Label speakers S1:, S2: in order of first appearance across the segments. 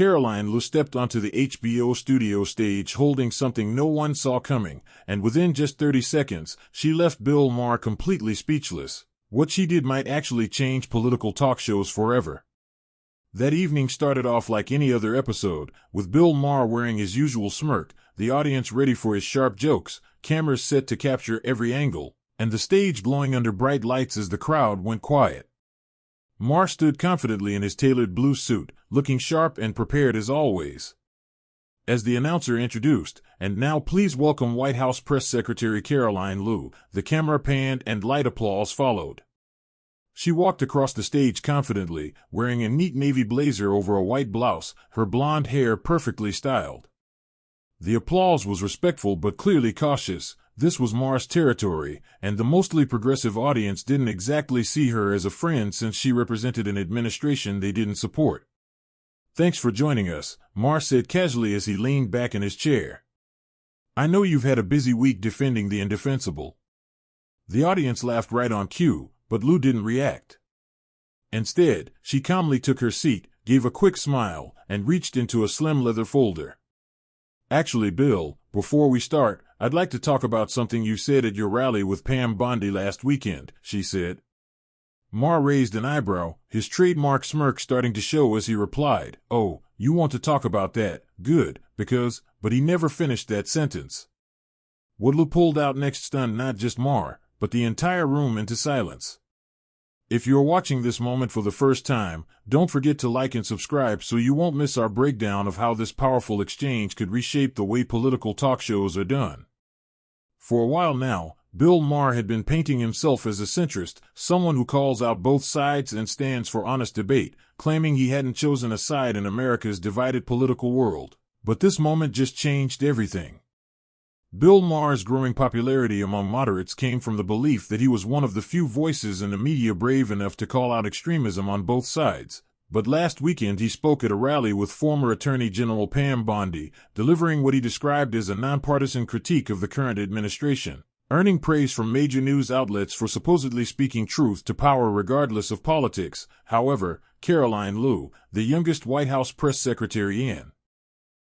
S1: Karoline Leavitt stepped onto the HBO studio stage holding something no one saw coming, and within just 30 seconds, she left Bill Maher completely speechless. What she did might actually change political talk shows forever. That evening started off like any other episode, with Bill Maher wearing his usual smirk, the audience ready for his sharp jokes, cameras set to capture every angle, and the stage glowing under bright lights as the crowd went quiet. Maher stood confidently in his tailored blue suit, looking sharp and prepared as always. As the announcer introduced, "And now please welcome White House Press Secretary Karoline Leavitt," the camera panned and light applause followed. She walked across the stage confidently, wearing a neat navy blazer over a white blouse, her blonde hair perfectly styled. The applause was respectful but clearly cautious. This was Maher's territory, and the mostly progressive audience didn't exactly see her as a friend since she represented an administration they didn't support. "Thanks for joining us," Maher said casually as he leaned back in his chair. "I know you've had a busy week defending the indefensible." The audience laughed right on cue, but Lou didn't react. Instead, she calmly took her seat, gave a quick smile, and reached into a slim leather folder. "Actually, Bill, before we start, I'd like to talk about something you said at your rally with Pam Bondi last weekend," she said. Maher raised an eyebrow, his trademark smirk starting to show as he replied, "Oh, you want to talk about that? Good, because," but he never finished that sentence. What Lou pulled out next stunned not just Maher, but the entire room into silence. If you're watching this moment for the first time, don't forget to like and subscribe so you won't miss our breakdown of how this powerful exchange could reshape the way political talk shows are done. For a while now, Bill Maher had been painting himself as a centrist, someone who calls out both sides and stands for honest debate, claiming he hadn't chosen a side in America's divided political world. But this moment just changed everything. Bill Maher's growing popularity among moderates came from the belief that he was one of the few voices in the media brave enough to call out extremism on both sides. But last weekend he spoke at a rally with former Attorney General Pam Bondi, delivering what he described as a nonpartisan critique of the current administration, earning praise from major news outlets for supposedly speaking truth to power regardless of politics. However, Karoline Leavitt, the youngest White House press secretary in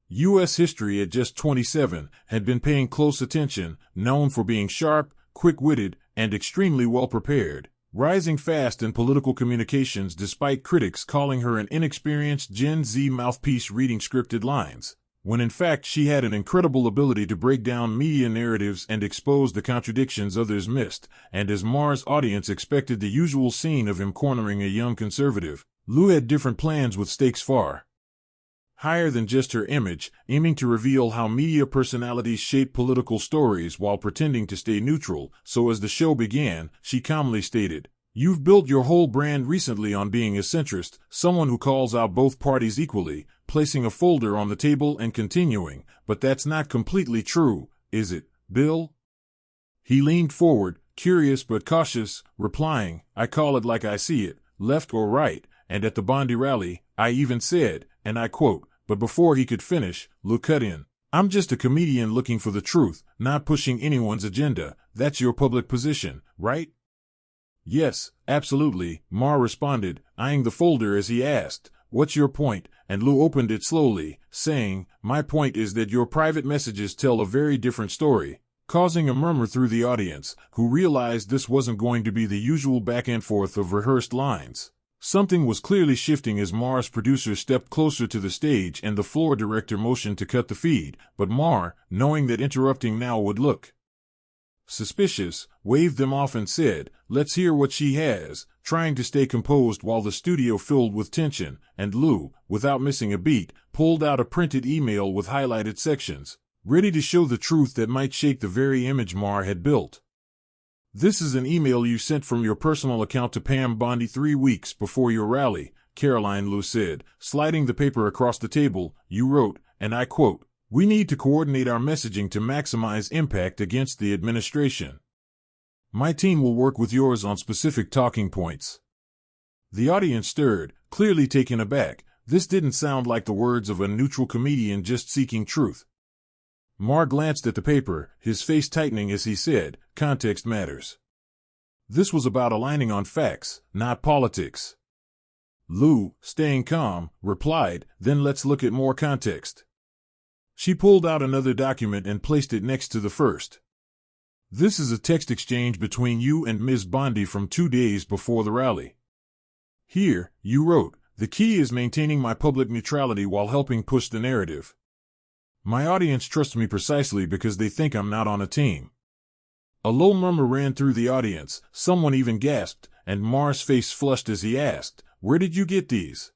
S1: U.S. history at just 27, had been paying close attention, known for being sharp, quick-witted, and extremely well-prepared, rising fast in political communications despite critics calling her an inexperienced Gen Z mouthpiece reading scripted lines, when in fact she had an incredible ability to break down media narratives and expose the contradictions others missed. And as Maher's audience expected the usual scene of him cornering a young conservative, Lou had different plans with stakes far higher than just her image, aiming to reveal how media personalities shape political stories while pretending to stay neutral. So as the show began, she calmly stated, "You've built your whole brand recently on being a centrist, someone who calls out both parties equally," placing a folder on the table and continuing, "But that's not completely true, is it, Bill?" He leaned forward, curious but cautious, replying, "I call it like I see it, left or right, and at the Bondi rally, I even said," and I quote, but before he could finish, Lou cut in, "I'm just a comedian looking for the truth, not pushing anyone's agenda. That's your public position, right?" "Yes, absolutely," Maher responded, eyeing the folder as he asked, "What's your point?" And Lou opened it slowly, saying, "My point is that your private messages tell a very different story," causing a murmur through the audience, who realized this wasn't going to be the usual back and forth of rehearsed lines. Something was clearly shifting as Maher's producer stepped closer to the stage and the floor director motioned to cut the feed, but Maher, knowing that interrupting now would look suspicious, waved them off and said, "Let's hear what she has," trying to stay composed while the studio filled with tension, and Lou, without missing a beat, pulled out a printed email with highlighted sections, ready to show the truth that might shake the very image Maher had built. "This is an email you sent from your personal account to Pam Bondi 3 weeks before your rally," Karoline Leavitt said, sliding the paper across the table. "You wrote," and I quote, "We need to coordinate our messaging to maximize impact against the administration. My team will work with yours on specific talking points." The audience stirred, clearly taken aback. This didn't sound like the words of a neutral comedian just seeking truth. Maher glanced at the paper, his face tightening as he said, "Context matters." This was about aligning on facts, not politics. Lou, staying calm, replied, then let's look at more context. She pulled out another document and placed it next to the first. This is a text exchange between you and Ms. Bondi from 2 days before the rally. Here, you wrote, "The key is maintaining my public neutrality while helping push the narrative. My audience trusts me precisely because they think I'm not on a team." A low murmur ran through the audience, someone even gasped, and Maher's face flushed as he asked, "Where did you get these?"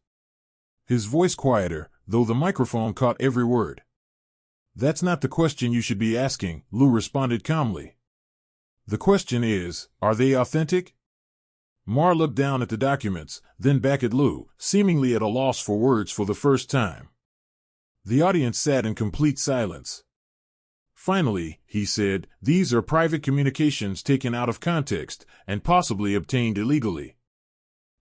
S1: His voice quieter, though the microphone caught every word. "That's not the question you should be asking," Lou responded calmly. "The question is, are they authentic?" Maher looked down at the documents, then back at Lou, seemingly at a loss for words for the first time. The audience sat in complete silence. Finally, he said, "These are private communications taken out of context and possibly obtained illegally."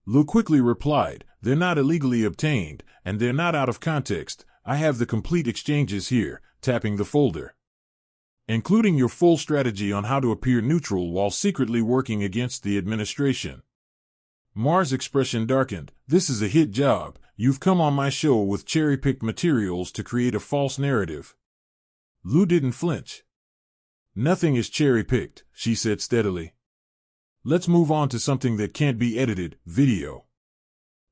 S1: Lou quickly replied, "They're not illegally obtained, and they're not out of context. I have the complete exchanges here," tapping the folder. "Including your full strategy on how to appear neutral while secretly working against the administration." Maher's expression darkened. "This is a hit job. You've come on my show with cherry-picked materials to create a false narrative." Lou didn't flinch. "Nothing is cherry-picked," she said steadily. "Let's move on to something that can't be edited, video."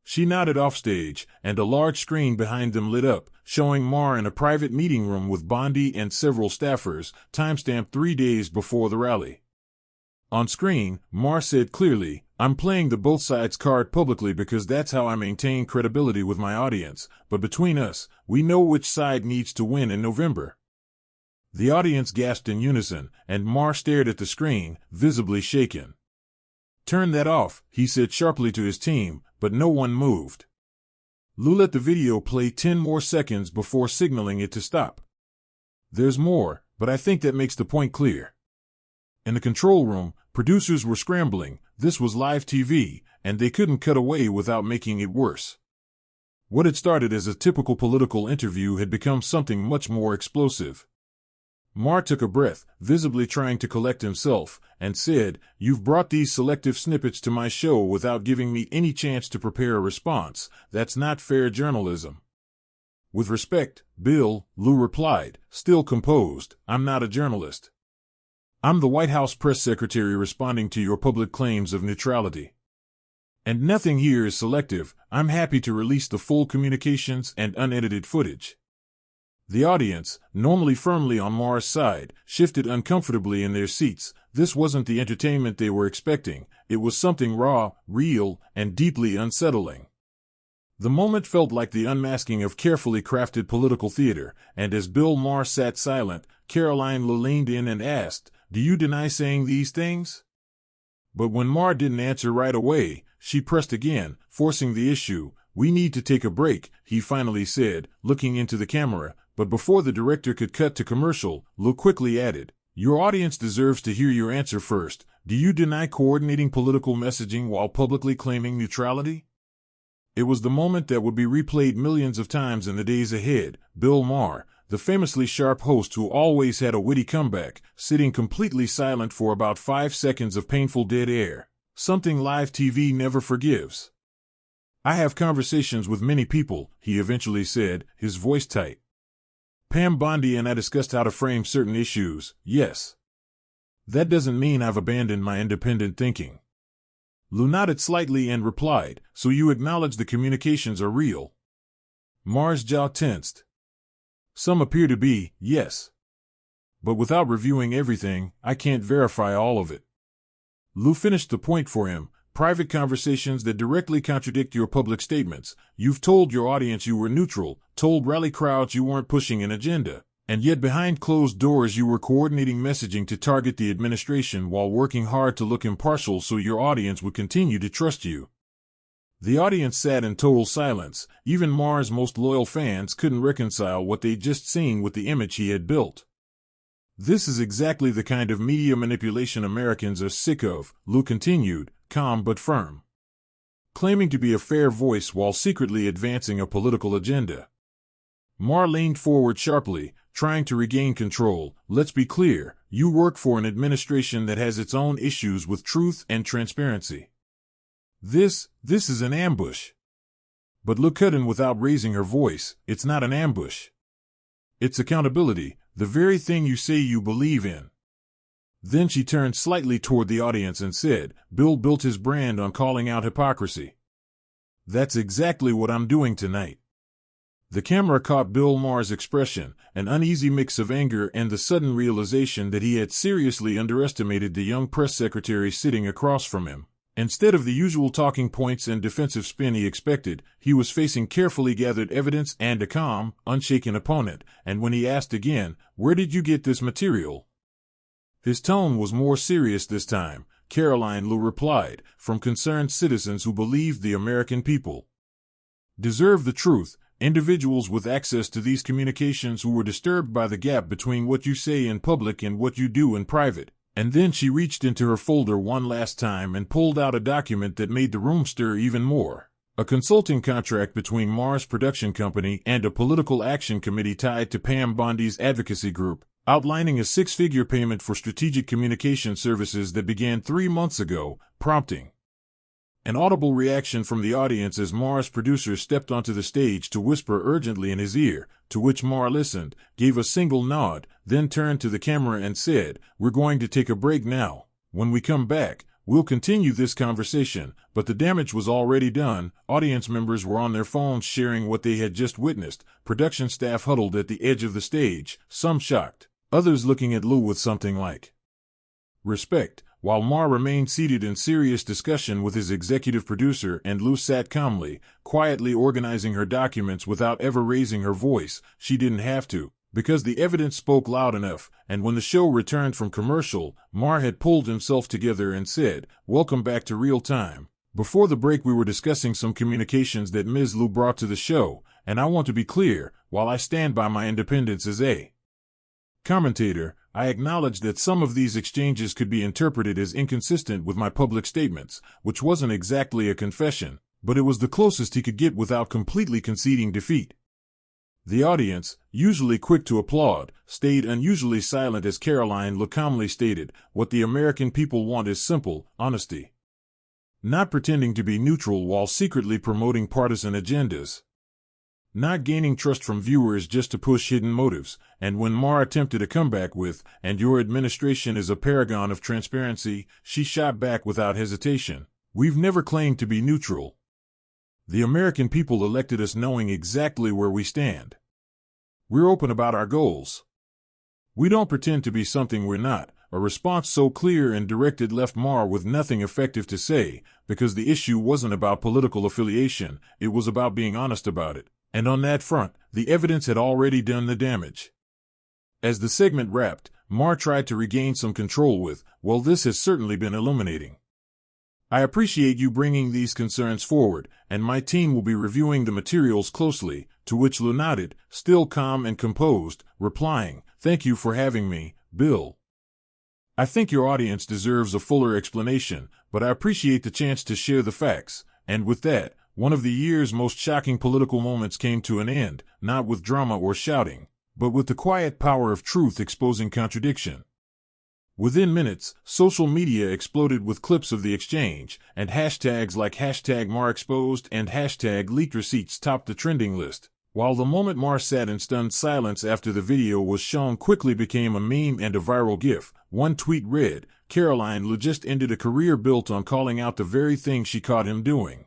S1: She nodded offstage, and a large screen behind them lit up, showing Maher in a private meeting room with Bondi and several staffers, timestamped 3 days before the rally. On screen, Maher said clearly, "I'm playing the both sides card publicly because that's how I maintain credibility with my audience, but between us, we know which side needs to win in November." The audience gasped in unison, and Maher stared at the screen, visibly shaken. "Turn that off," he said sharply to his team, but no one moved. Lou let the video play 10 more seconds before signaling it to stop. "There's more, but I think that makes the point clear." In the control room, producers were scrambling. This was live TV, and they couldn't cut away without making it worse. What had started as a typical political interview had become something much more explosive. Maher took a breath, visibly trying to collect himself, and said, "You've brought these selective snippets to my show without giving me any chance to prepare a response. That's not fair journalism." "With respect, Bill," Lou replied, still composed, "I'm not a journalist. I'm the White House press secretary responding to your public claims of neutrality. And nothing here is selective. I'm happy to release the full communications and unedited footage." The audience, normally firmly on Maher's side, shifted uncomfortably in their seats. This wasn't the entertainment they were expecting. It was something raw, real, and deeply unsettling. The moment felt like the unmasking of carefully crafted political theater, and as Bill Maher sat silent, Karoline leaned in and asked, "Do you deny saying these things?" But when Maher didn't answer right away, she pressed again, forcing the issue. "We need to take a break," he finally said, looking into the camera. But before the director could cut to commercial, Lou quickly added, "Your audience deserves to hear your answer first. Do you deny coordinating political messaging while publicly claiming neutrality?" It was the moment that would be replayed millions of times in the days ahead. Bill Maher, the famously sharp host who always had a witty comeback, sitting completely silent for about 5 seconds of painful dead air. Something live TV never forgives. "I have conversations with many people," he eventually said, his voice tight. "Pam Bondi and I discussed how to frame certain issues, yes. That doesn't mean I've abandoned my independent thinking." Lou nodded slightly and replied, "So you acknowledge the communications are real?" Maher's jaw tensed. "Some appear to be, yes. But without reviewing everything, I can't verify all of it." Lou finished the point for him. "Private conversations that directly contradict your public statements. You've told your audience you were neutral, told rally crowds you weren't pushing an agenda, and yet behind closed doors you were coordinating messaging to target the administration while working hard to look impartial so your audience would continue to trust you." The audience sat in total silence. Even Maher's most loyal fans couldn't reconcile what they'd just seen with the image he had built. "This is exactly the kind of media manipulation Americans are sick of," Lou continued, calm but firm. "Claiming to be a fair voice while secretly advancing a political agenda." Maher leaned forward sharply, trying to regain control. "Let's be clear, you work for an administration that has its own issues with truth and transparency. This is an ambush." But look cut in without raising her voice. It's not an ambush. It's accountability, the very thing you say you believe in. Then she turned slightly toward the audience and said, Bill built his brand on calling out hypocrisy. That's exactly what I'm doing tonight. The camera caught Bill Maher's expression, an uneasy mix of anger and the sudden realization that he had seriously underestimated the young press secretary sitting across from him. Instead of the usual talking points and defensive spin he expected, he was facing carefully gathered evidence and a calm, unshaken opponent, and when he asked again, "Where did you get this material?" His tone was more serious this time. Karoline Leavitt replied, "From concerned citizens who believed the American people deserve the truth, individuals with access to these communications who were disturbed by the gap between what you say in public and what you do in private." And then she reached into her folder one last time and pulled out a document that made the room stir even more. A consulting contract between Maher's production company and a political action committee tied to Pam Bondi's advocacy group, outlining a six-figure payment for strategic communication services that began 3 months ago, prompting an audible reaction from the audience as Maher's producer stepped onto the stage to whisper urgently in his ear, to which Maher listened, gave a single nod, then turned to the camera and said, "We're going to take a break now. When we come back, we'll continue this conversation." But the damage was already done. Audience members were on their phones sharing what they had just witnessed. Production staff huddled at the edge of the stage, some shocked, others looking at Lew with something like respect, while Maher remained seated in serious discussion with his executive producer and Lew sat calmly, quietly organizing her documents without ever raising her voice. She didn't have to, because the evidence spoke loud enough, and when the show returned from commercial, Maher had pulled himself together and said, "Welcome back to real time. Before the break we were discussing some communications that Ms. Lew brought to the show, and I want to be clear, while I stand by my independence as a commentator, I acknowledge that some of these exchanges could be interpreted as inconsistent with my public statements, which wasn't exactly a confession, but it was the closest he could get without completely conceding defeat." The audience, usually quick to applaud, stayed unusually silent as Karoline Leavitt calmly stated, "What the American people want is simple, honesty. Not pretending to be neutral while secretly promoting partisan agendas. Not gaining trust from viewers just to push hidden motives." And when Maher attempted a comeback with, "And your administration is a paragon of transparency," she shot back without hesitation, "We've never claimed to be neutral. The American people elected us knowing exactly where we stand. We're open about our goals. We don't pretend to be something we're not." A response so clear and directed left Maher with nothing effective to say, because the issue wasn't about political affiliation, it was about being honest about it. And on that front, the evidence had already done the damage. As the segment wrapped, Maher tried to regain some control with, "Well, this has certainly been illuminating. I appreciate you bringing these concerns forward, and my team will be reviewing the materials closely," to which Lew nodded, still calm and composed, replying, "Thank you for having me, Bill. I think your audience deserves a fuller explanation, but I appreciate the chance to share the facts." And with that, one of the year's most shocking political moments came to an end, not with drama or shouting, but with the quiet power of truth exposing contradiction. Within minutes, social media exploded with clips of the exchange, and hashtags like #MaherExposed and #leaked receipts topped the trending list. While the moment Maher sat in stunned silence after the video was shown quickly became a meme and a viral gif. One tweet read, "Karoline Leavitt just ended a career built on calling out the very thing she caught him doing."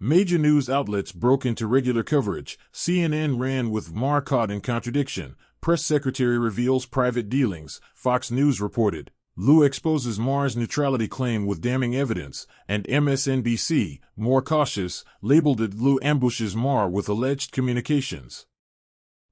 S1: Major news outlets broke into regular coverage. CNN ran with "Maher caught in contradiction. Press secretary reveals private dealings." Fox News reported, "Lew exposes Maher's neutrality claim with damning evidence," and MSNBC, more cautious, labeled it "Lew ambushes Maher with alleged communications."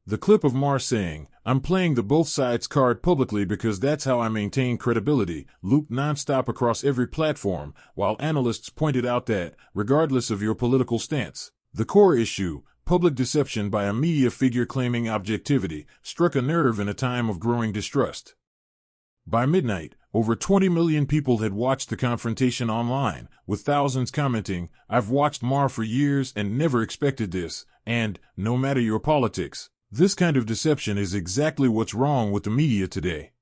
S1: The clip of Maher saying, "I'm playing the both sides card publicly because that's how I maintain credibility," looped nonstop across every platform, while analysts pointed out that, regardless of your political stance, the core issue, public deception by a media figure claiming objectivity, struck a nerve in a time of growing distrust. By midnight, over 20 million people had watched the confrontation online, with thousands commenting, "I've watched Maher for years and never expected this," and, "No matter your politics, this kind of deception is exactly what's wrong with the media today."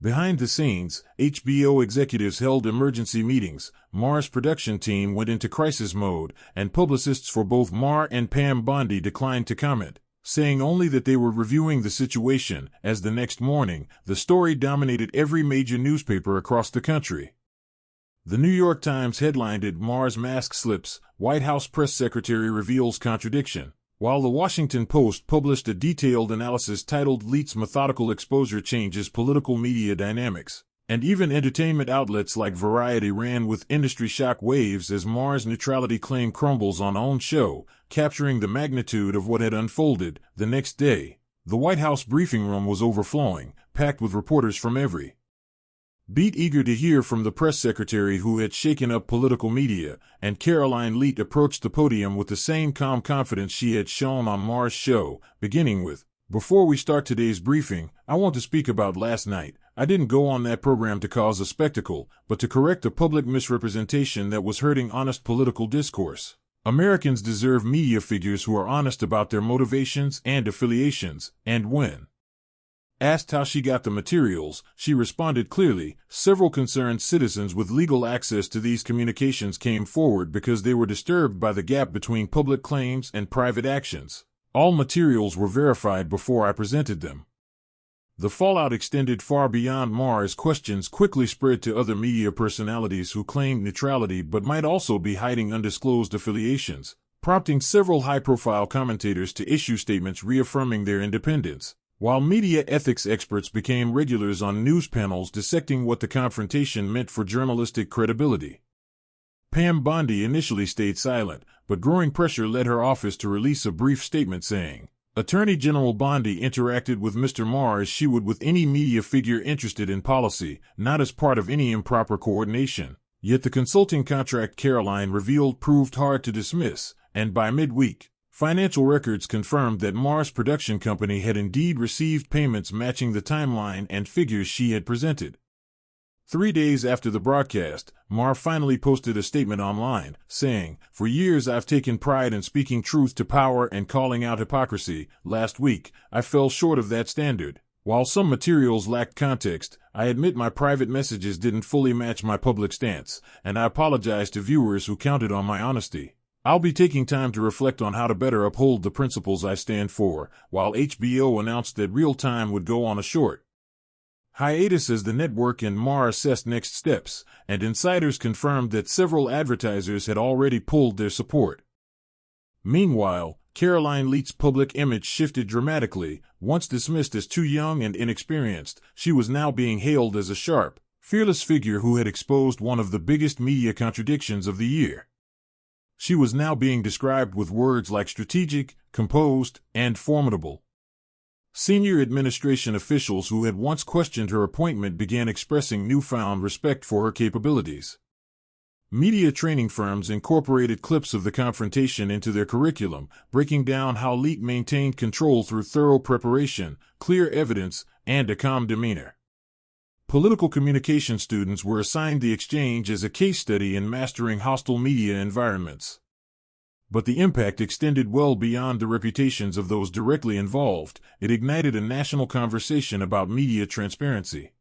S1: Behind the scenes, HBO executives held emergency meetings, Maher's production team went into crisis mode, and publicists for both Maher and Pam Bondi declined to comment, saying only that they were reviewing the situation, as the next morning, the story dominated every major newspaper across the country. The New York Times headlined it, "Maher's Mask Slips, White House Press Secretary Reveals Contradiction," while the Washington Post published a detailed analysis titled "Leavitt's Methodical Exposure Changes Political Media Dynamics," and even entertainment outlets like Variety ran with industry shock waves as Maher's neutrality claim crumbles on own show, capturing the magnitude of what had unfolded. The next day, the White House briefing room was overflowing, packed with reporters from every beat eager to hear from the press secretary who had shaken up political media, and Karoline Leavitt approached the podium with the same calm confidence she had shown on Maher's show, beginning with, "Before we start today's briefing, I want to speak about last night. I didn't go on that program to cause a spectacle, but to correct a public misrepresentation that was hurting honest political discourse. Americans deserve media figures who are honest about their motivations and affiliations," and when asked how she got the materials, she responded clearly. Several concerned citizens with legal access to these communications came forward because they were disturbed by the gap between public claims and private actions. All materials were verified before I presented them. The fallout extended far beyond Maher as questions quickly spread to other media personalities who claimed neutrality but might also be hiding undisclosed affiliations, prompting several high-profile commentators to issue statements reaffirming their independence, while media ethics experts became regulars on news panels dissecting what the confrontation meant for journalistic credibility. Pam Bondi initially stayed silent, but growing pressure led her office to release a brief statement saying, "Attorney General Bondi interacted with Mr. Maher as she would with any media figure interested in policy, not as part of any improper coordination." Yet the consulting contract Karoline revealed proved hard to dismiss, and by midweek, financial records confirmed that Maher's production company had indeed received payments matching the timeline and figures she had presented. 3 days after the broadcast, Maher finally posted a statement online, saying, "For years I've taken pride in speaking truth to power and calling out hypocrisy. Last week, I fell short of that standard. While some materials lacked context, I admit my private messages didn't fully match my public stance, and I apologize to viewers who counted on my honesty. I'll be taking time to reflect on how to better uphold the principles I stand for," while HBO announced that Real Time would go on a short hiatus as the network and Maher assessed next steps, and insiders confirmed that several advertisers had already pulled their support. Meanwhile, Karoline Leavitt's public image shifted dramatically. Once dismissed as too young and inexperienced, she was now being hailed as a sharp, fearless figure who had exposed one of the biggest media contradictions of the year. She was now being described with words like strategic, composed, and formidable. Senior administration officials who had once questioned her appointment began expressing newfound respect for her capabilities. Media training firms incorporated clips of the confrontation into their curriculum, breaking down how Leavitt maintained control through thorough preparation, clear evidence, and a calm demeanor. Political communication students were assigned the exchange as a case study in mastering hostile media environments. But the impact extended well beyond the reputations of those directly involved. It ignited a national conversation about media transparency.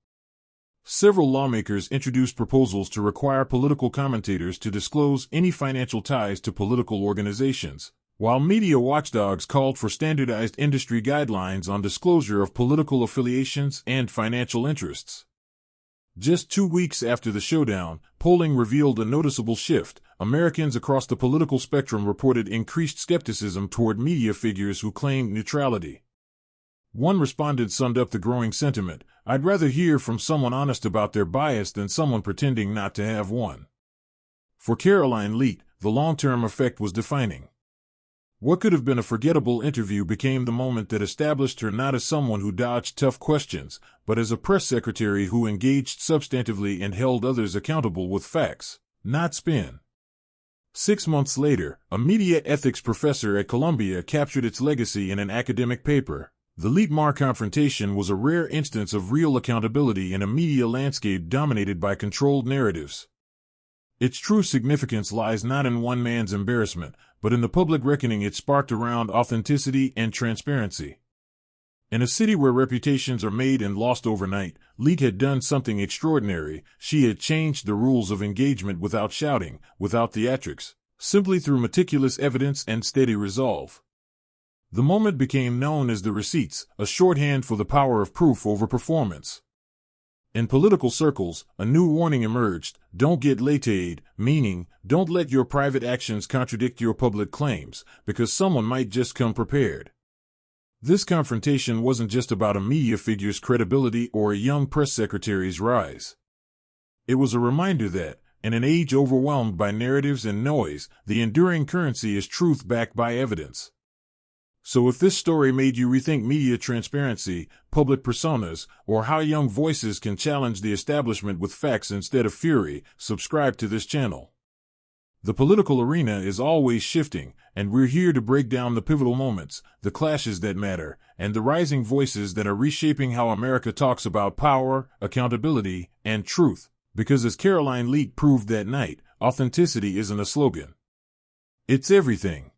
S1: Several lawmakers introduced proposals to require political commentators to disclose any financial ties to political organizations, while media watchdogs called for standardized industry guidelines on disclosure of political affiliations and financial interests. Just 2 weeks after the showdown, polling revealed a noticeable shift. Americans across the political spectrum reported increased skepticism toward media figures who claimed neutrality. One respondent summed up the growing sentiment: "I'd rather hear from someone honest about their bias than someone pretending not to have one." For Karoline Leavitt, the long-term effect was defining. What could have been a forgettable interview became the moment that established her not as someone who dodged tough questions, but as a press secretary who engaged substantively and held others accountable with facts, not spin. 6 months later, a media ethics professor at Columbia captured its legacy in an academic paper. The Leavitt-Maher confrontation was a rare instance of real accountability in a media landscape dominated by controlled narratives. Its true significance lies not in one man's embarrassment, but in the public reckoning it sparked around authenticity and transparency. In a city where reputations are made and lost overnight, Leavitt had done something extraordinary. She had changed the rules of engagement without shouting, without theatrics, simply through meticulous evidence and steady resolve. The moment became known as the receipts, a shorthand for the power of proof over performance. In political circles, a new warning emerged: don't get laid, meaning, don't let your private actions contradict your public claims, because someone might just come prepared. This confrontation wasn't just about a media figure's credibility or a young press secretary's rise. It was a reminder that, in an age overwhelmed by narratives and noise, the enduring currency is truth backed by evidence. So if this story made you rethink media transparency, public personas, or how young voices can challenge the establishment with facts instead of fury, subscribe to this channel. The political arena is always shifting, and we're here to break down the pivotal moments, the clashes that matter, and the rising voices that are reshaping how America talks about power, accountability, and truth. Because as Karoline Leavitt proved that night, authenticity isn't a slogan. It's everything.